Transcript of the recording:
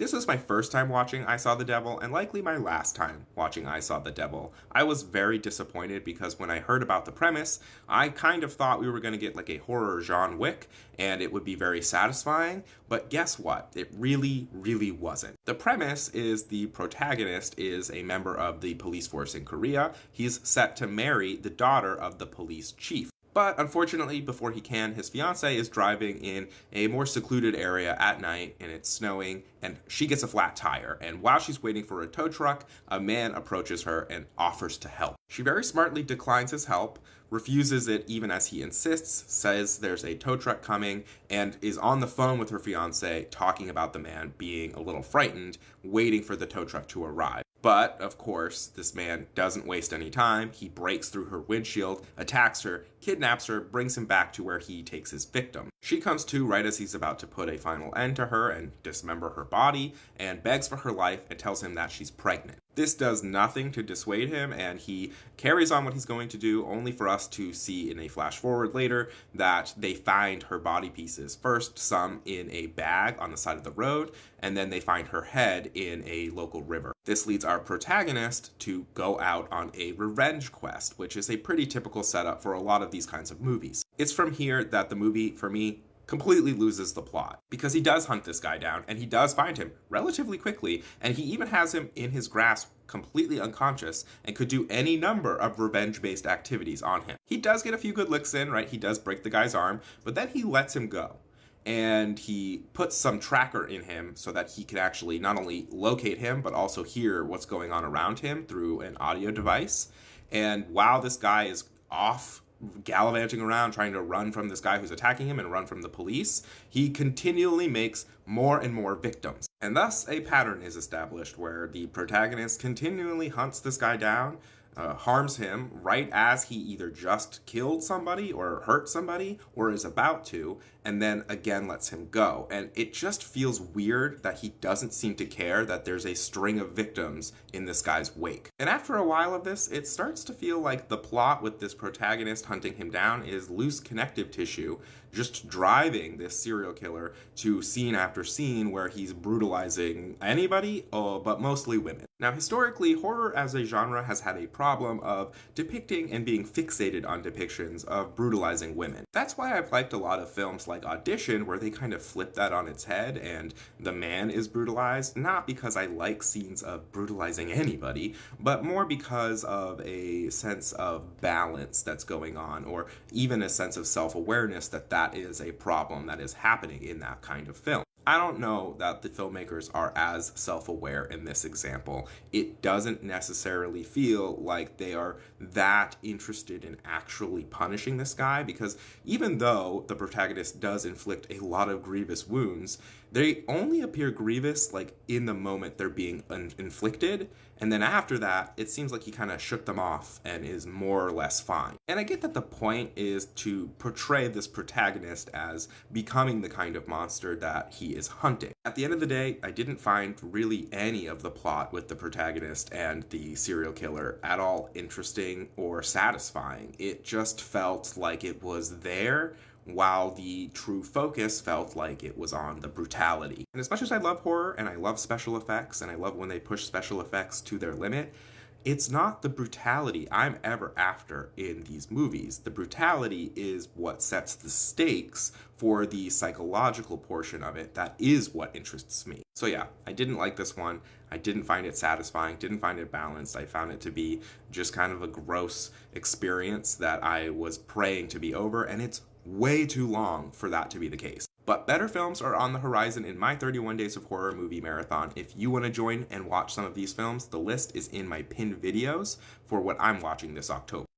This was my first time watching I Saw the Devil, and likely my last time watching I Saw the Devil. I was very disappointed because when I heard about the premise, I kind of thought we were going to get like a horror John Wick, and it would be very satisfying, but guess what? It really, really wasn't. The premise is the protagonist is a member of the police force in Korea. He's set to marry the daughter of the police chief. But unfortunately, before he can, his fiancée is driving in a more secluded area at night, and it's snowing, and she gets a flat tire. And while she's waiting for a tow truck, a man approaches her and offers to help. She very smartly declines his help, refuses it even as he insists, says there's a tow truck coming, and is on the phone with her fiancé talking about the man being a little frightened, waiting for the tow truck to arrive. But, of course, this man doesn't waste any time. He breaks through her windshield, attacks her, kidnaps her, brings him back to where he takes his victim. She comes to right as he's about to put a final end to her and dismember her body, and begs for her life and tells him that she's pregnant. This does nothing to dissuade him, and he carries on what he's going to do, only for us to see in a flash forward later that they find her body pieces. First, some in a bag on the side of the road, and then they find her head in a local river. This leads our protagonist to go out on a revenge quest, which is a pretty typical setup for a lot of these kinds of movies. It's from here that the movie, for me, completely loses the plot, because he does hunt this guy down and he does find him relatively quickly, and he even has him in his grasp completely unconscious and could do any number of revenge-based activities on him. He does get a few good licks in, right? He does break the guy's arm, but then he lets him go. And he puts some tracker in him so that he can actually not only locate him, but also hear what's going on around him through an audio device. And while this guy is off gallivanting around trying to run from this guy who's attacking him and run from the police, he continually makes more and more victims. And thus a pattern is established where the protagonist continually hunts this guy down, harms him right as he either just killed somebody or hurt somebody or is about to, and then again lets him go. And it just feels weird that he doesn't seem to care that there's a string of victims in this guy's wake. And after a while of this, it starts to feel like the plot with this protagonist hunting him down is loose connective tissue, just driving this serial killer to scene after scene where he's brutalizing anybody, but mostly women. Now, historically, horror as a genre has had a problem of depicting and being fixated on depictions of brutalizing women. That's why I've liked a lot of films like Audition, where they kind of flip that on its head and the man is brutalized, not because I like scenes of brutalizing anybody, but more because of a sense of balance that's going on, or even a sense of self-awareness that is a problem that is happening in that kind of film. I don't know that the filmmakers are as self-aware in this example. It doesn't necessarily feel like they are that interested in actually punishing this guy, because even though the protagonist does inflict a lot of grievous wounds, they only appear grievous like in the moment they're being inflicted, and then after that, it seems like he kind of shook them off and is more or less fine. And I get that the point is to portray this protagonist as becoming the kind of monster that he is hunting. At the end of the day, I didn't find really any of the plot with the protagonist and the serial killer at all interesting or satisfying. It just felt like it was there, while the true focus felt like it was on the brutality. And as much as I love horror and I love special effects and I love when they push special effects to their limit, it's not the brutality I'm ever after in these movies. The brutality is what sets the stakes for the psychological portion of it. That is what interests me. So yeah, I didn't like this one. I didn't find it satisfying, didn't find it balanced. I found it to be just kind of a gross experience that I was praying to be over, and it's way too long for that to be the case. But better films are on the horizon in my 31 Days of Horror movie marathon. If you want to join and watch some of these films, the list is in my pinned videos for what I'm watching this October.